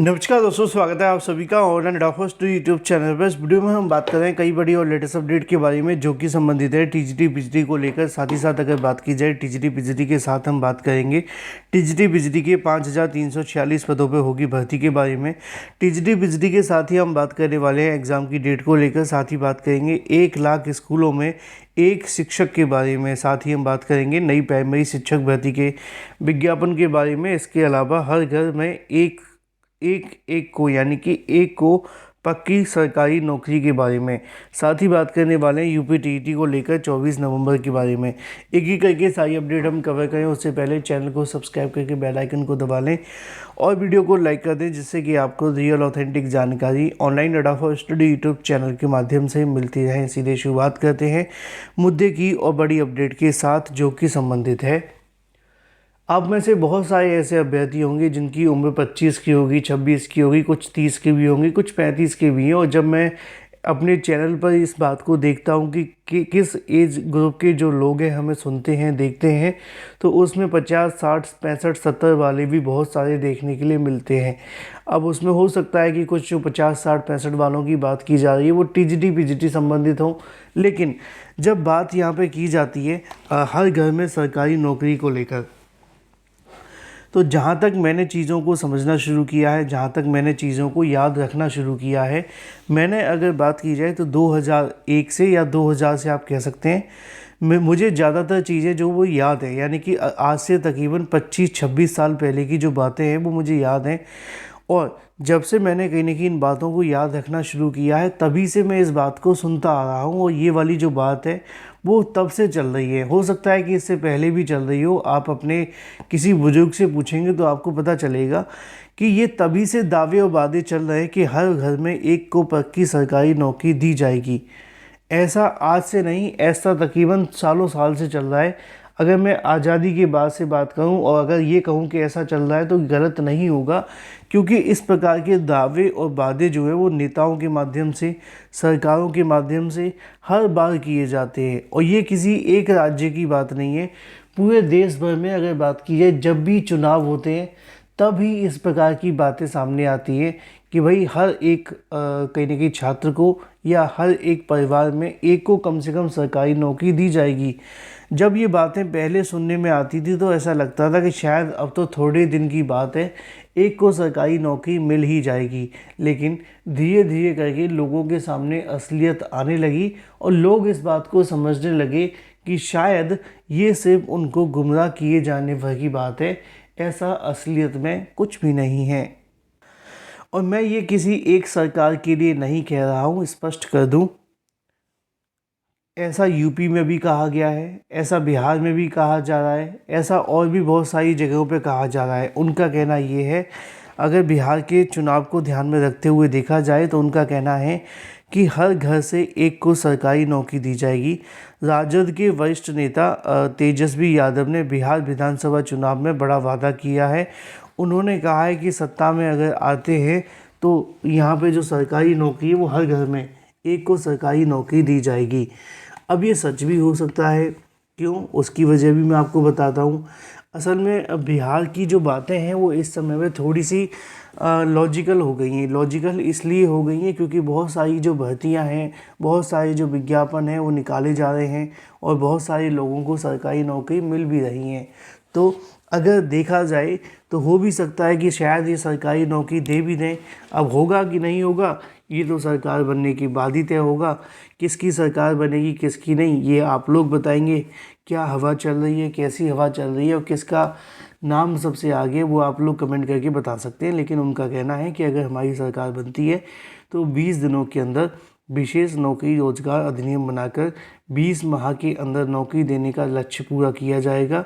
नमस्कार दोस्तों, स्वागत है आप सभी का online doctors two YouTube channel पर। इस वीडियो में हम बात कर रहे हैं कई बड़ी और लेटेस्ट अपडेट के बारे में जो कि संबंधित है टीजीटी पीजीटी को लेकर। साथ ही साथ अगर बात की जाए टीजीटी पीजीटी के साथ हम बात करेंगे टीजीटी पीजीटी के 5346 पदों पर होगी भर्ती के बारे में। टीजीटी पीजीटी के साथ ही हम बात करने वाले हैं एग्ज़ाम की डेट को लेकर। साथ ही बात करेंगे 1 लाख स्कूलों में एक शिक्षक के बारे में। साथ ही हम बात करेंगे नई प्राइमरी शिक्षक भर्ती के विज्ञापन के बारे में। इसके अलावा हर घर में एक को पक्की सरकारी नौकरी के बारे में। साथ ही बात करने वाले हैं यूपी टीईटी को लेकर 24 नवंबर के बारे में। एक एक करके सारी अपडेट हम कवर करें उससे पहले चैनल को सब्सक्राइब करके बेल आइकन को दबा लें और वीडियो को लाइक कर दें, जिससे कि आपको रियल ऑथेंटिक जानकारी online data for study YouTube channel के माध्यम से मिलती रहे। सीधे शुरुआत करते हैं मुद्दे की और बड़ी अपडेट के साथ जो कि संबंधित है। आप में से बहुत सारे ऐसे अभ्यर्थी होंगे जिनकी उम्र 25 की होगी, 26 की होगी, कुछ 30 की भी होंगी, कुछ 35 की भी हैं। और जब मैं अपने चैनल पर इस बात को देखता हूं कि किस एज ग्रुप के जो लोग हैं हमें सुनते हैं, देखते हैं, तो उसमें 50, 60, 65, 70 वाले भी बहुत सारे देखने के लिए मिलते हैं। अब उसमें हो सकता है कि कुछ जो 50, 60, 65 वालों की बात की जा रही है वो टीजीटी पीजीटी संबंधित हो, लेकिन जब बात यहाँ पर की जाती है हर घर में सरकारी नौकरी को लेकर, तो जहाँ तक मैंने चीज़ों को समझना शुरू किया है, जहाँ तक मैंने चीज़ों को याद रखना शुरू किया है, मैंने अगर बात की जाए तो 2001 से या 2000 से आप कह सकते हैं मुझे ज़्यादातर चीज़ें जो वो याद है, यानी कि आज से तकरीबन 25-26 साल पहले की जो बातें हैं वो मुझे याद हैं। और जब से मैंने कहीं ना कहीं इन बातों को याद रखना शुरू किया है तभी से मैं इस बात को सुनता आ रहा हूँ। और ये वाली जो बात है वो तब से चल रही है। हो सकता है कि इससे पहले भी चल रही हो। आप अपने किसी बुजुर्ग से पूछेंगे तो आपको पता चलेगा कि ये तभी से दावे और वादे चल रहे हैं कि हर घर में एक को पक्की सरकारी नौकरी दी जाएगी। ऐसा आज से नहीं, ऐसा तकरीबन सालों साल से चल रहा है। अगर मैं आज़ादी के बाद से बात करूं और अगर ये कहूं कि ऐसा चल रहा है तो गलत नहीं होगा, क्योंकि इस प्रकार के दावे और वादे जो है वो नेताओं के माध्यम से, सरकारों के माध्यम से हर बार किए जाते हैं। और ये किसी एक राज्य की बात नहीं है, पूरे देश भर में अगर बात की जाए जब भी चुनाव होते हैं तभी इस प्रकार की बातें सामने आती हैं कि भाई हर एक कहीं ना कहीं छात्र को या हर एक परिवार में एक को कम से कम सरकारी नौकरी दी जाएगी। जब ये बातें पहले सुनने में आती थी तो ऐसा लगता था कि शायद अब तो थोड़े दिन की बात है, एक को सरकारी नौकरी मिल ही जाएगी। लेकिन धीरे धीरे करके लोगों के सामने असलियत आने लगी और लोग इस बात को समझने लगे कि शायद ये सिर्फ उनको गुमराह किए जाने भर की बात है, ऐसा असलियत में कुछ भी नहीं है। और मैं ये किसी एक सरकार के लिए नहीं कह रहा हूँ, स्पष्ट कर दूँ, ऐसा यूपी में भी कहा गया है, ऐसा बिहार में भी कहा जा रहा है, ऐसा और भी बहुत सारी जगहों पे कहा जा रहा है। उनका कहना ये है, अगर बिहार के चुनाव को ध्यान में रखते हुए देखा जाए तो उनका कहना है कि हर घर से एक को सरकारी नौकरी दी जाएगी। राजद के वरिष्ठ नेता तेजस्वी यादव ने बिहार विधानसभा चुनाव में बड़ा वादा किया है। उन्होंने कहा है कि सत्ता में अगर आते हैं तो यहाँ पे जो सरकारी नौकरी है वो हर घर में एक को सरकारी नौकरी दी जाएगी। अब ये सच भी हो सकता है, क्यों, उसकी वजह भी मैं आपको बताता हूँ। असल में बिहार की जो बातें हैं वो इस समय में थोड़ी सी लॉजिकल हो गई हैं। लॉजिकल इसलिए हो गई हैं क्योंकि बहुत सारी जो भर्तियां हैं, बहुत सारे जो विज्ञापन हैं वो निकाले जा रहे हैं और बहुत सारे लोगों को सरकारी नौकरी मिल भी रही हैं। तो अगर देखा जाए तो हो भी सकता है कि शायद ये सरकारी नौकरी दे भी दें। अब होगा कि नहीं होगा ये तो सरकार बनने के बाद ही तय होगा। किसकी सरकार बनेगी किसकी नहीं ये आप लोग बताएंगे। क्या हवा चल रही है, कैसी हवा चल रही है और किसका नाम सबसे आगे है वो आप लोग कमेंट करके बता सकते हैं। लेकिन उनका कहना है कि अगर हमारी सरकार बनती है तो 20 दिनों के अंदर विशेष नौकरी रोजगार अधिनियम बनाकर 20 माह के अंदर नौकरी देने का लक्ष्य पूरा किया जाएगा।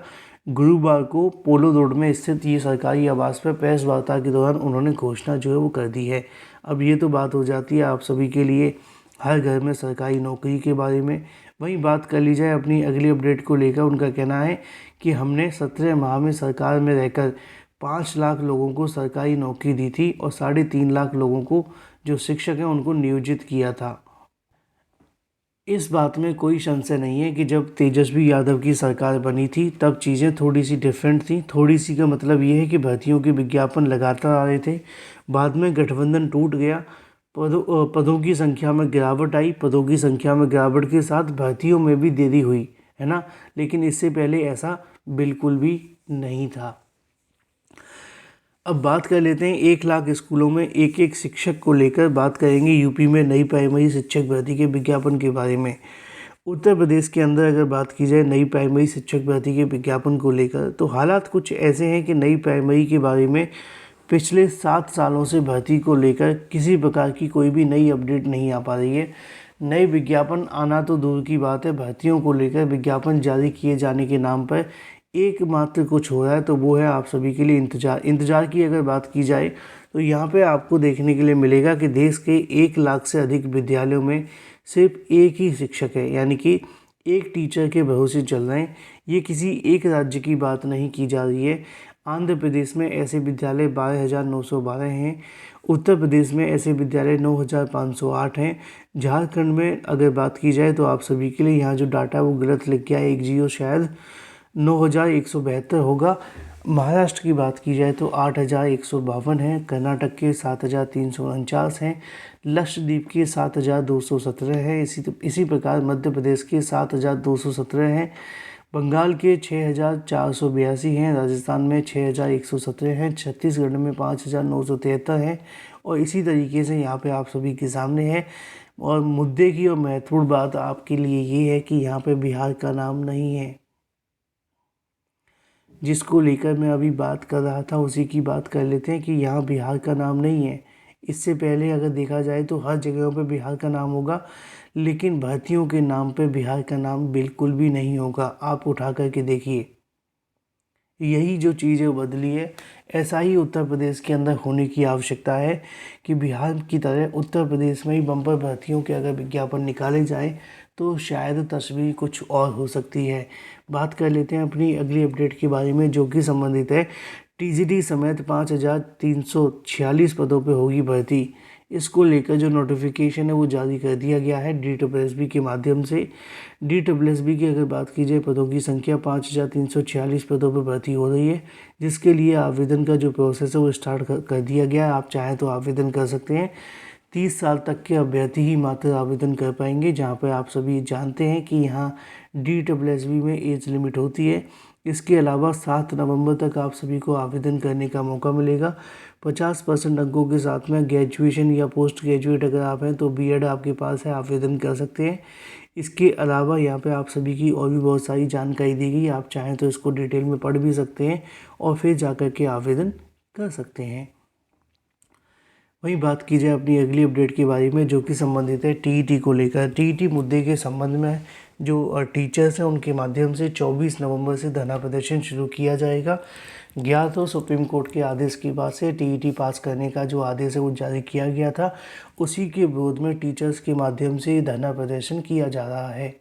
गुरुवार को पोलो रोड में स्थित ये सरकारी आवास पर प्रेस वार्ता के दौरान उन्होंने घोषणा जो है वो कर दी है। अब ये तो बात हो जाती है आप सभी के लिए हर घर में सरकारी नौकरी के बारे में। वहीं बात कर ली जाए अपनी अगली अपडेट को लेकर, उनका कहना है कि हमने 17 माह में सरकार में रहकर 5 लाख लोगों को सरकारी नौकरी दी थी और 3.5 लाख लोगों को जो शिक्षक हैं उनको नियोजित किया था। इस बात में कोई संशय नहीं है कि जब तेजस्वी यादव की सरकार बनी थी तब चीज़ें थोड़ी सी डिफरेंट थी। थोड़ी सी का मतलब ये है कि भर्तियों के विज्ञापन लगातार आ रहे थे। बाद में गठबंधन टूट गया, पदों की संख्या में गिरावट आई, पदों की संख्या में गिरावट के साथ भर्तियों में भी देरी हुई, है ना। लेकिन इससे पहले ऐसा बिल्कुल भी नहीं था। अब बात कर लेते हैं 1 लाख स्कूलों में एक एक शिक्षक को लेकर। बात करेंगे यूपी में नई प्राइमरी शिक्षक भर्ती के विज्ञापन के बारे में। उत्तर प्रदेश के अंदर अगर बात की जाए नई प्राइमरी शिक्षक भर्ती के विज्ञापन को लेकर, तो हालात कुछ ऐसे हैं कि नई प्राइमरी के बारे में पिछले 7 सालों से भर्ती को लेकर किसी प्रकार की कोई भी नई अपडेट नहीं आ पा रही है। नए विज्ञापन आना तो दूर की बात है, भर्तियों को लेकर विज्ञापन जारी किए जाने के नाम पर एकमात्र कुछ हो रहा है, तो वो है आप सभी के लिए इंतज़ार की अगर बात की जाए तो यहाँ पे आपको देखने के लिए मिलेगा कि देश के 1 लाख से अधिक विद्यालयों में सिर्फ एक ही शिक्षक है, यानी कि एक टीचर के भरोसे चल रहे हैं। ये किसी एक राज्य की बात नहीं की जा रही है। आंध्र प्रदेश में ऐसे विद्यालय 12,912 हैं। उत्तर प्रदेश में ऐसे विद्यालय 9,508 हैं। झारखंड में अगर बात की जाए तो आप सभी के लिए यहाँ जो डाटा है वो गलत लिख गया है, एक जीरो शायद 9,172 होगा। महाराष्ट्र की बात की जाए तो 8,152 है। कर्नाटक के 7,349 हैं। लक्षद्वीप के 7,217 है। इसी प्रकार मध्य प्रदेश के 7,217 हैं। बंगाल के 6,482 हैं। राजस्थान में 6,117 हैं। छत्तीसगढ़ में 5,973 हैं। और इसी तरीके से यहाँ पे आप सभी के सामने है। और मुद्दे की और महत्वपूर्ण बात आपके लिए ये है कि यहाँ पे बिहार का नाम नहीं है। जिसको लेकर मैं अभी बात कर रहा था उसी की बात कर लेते हैं कि यहाँ बिहार का नाम नहीं है। इससे पहले अगर देखा जाए तो हर जगहों पे बिहार का नाम होगा, लेकिन भर्तियों के नाम पे बिहार का नाम बिल्कुल भी नहीं होगा। आप उठा करके देखिए, यही जो चीज़ है वो बदली है। ऐसा ही उत्तर प्रदेश के अंदर होने की आवश्यकता है कि बिहार की तरह उत्तर प्रदेश में ही बम्पर भर्तियों के अगर विज्ञापन निकाले जाए तो शायद तस्वीर कुछ और हो सकती है। बात कर लेते हैं अपनी अगली अपडेट के बारे में, जो कि संबंधित है टीजीटी समेत 5,346 पदों पे होगी भर्ती। इसको लेकर जो नोटिफिकेशन है वो जारी कर दिया गया है DSSB के माध्यम से। DSSB की अगर बात की जाए पदों की संख्या 5,346 पदों पर भर्ती हो रही है, जिसके लिए आवेदन का जो प्रोसेस है वो स्टार्ट कर दिया गया है। आप चाहें तो आवेदन कर सकते हैं। 30 साल तक के अभ्यर्थी ही मात्र आवेदन कर पाएंगे, जहां पर आप सभी जानते हैं कि यहाँ DSSB में एज लिमिट होती है। इसके अलावा 7 नवंबर तक आप सभी को आवेदन करने का मौका मिलेगा। 50% अंकों के साथ में ग्रेजुएशन या पोस्ट ग्रेजुएट अगर आप हैं तो बीएड आपके पास है, आवेदन कर सकते हैं। इसके अलावा यहाँ पे आप सभी की और भी बहुत सारी जानकारी दी गई, आप चाहें तो इसको डिटेल में पढ़ भी सकते हैं और फिर जाकर के आवेदन कर सकते हैं। वहीं बात की जाए अपनी अगली अपडेट के बारे में, जो कि संबंधित है टीईटी को लेकर। टीईटी मुद्दे के संबंध में जो टीचर्स हैं उनके माध्यम से 24 नवंबर से धरना प्रदर्शन शुरू किया जाएगा। ज्ञात हो सुप्रीम कोर्ट के आदेश के बाद से टीईटी पास करने का जो आदेश है वो जारी किया गया था, उसी के विरोध में टीचर्स के माध्यम से धरना प्रदर्शन किया जा रहा है।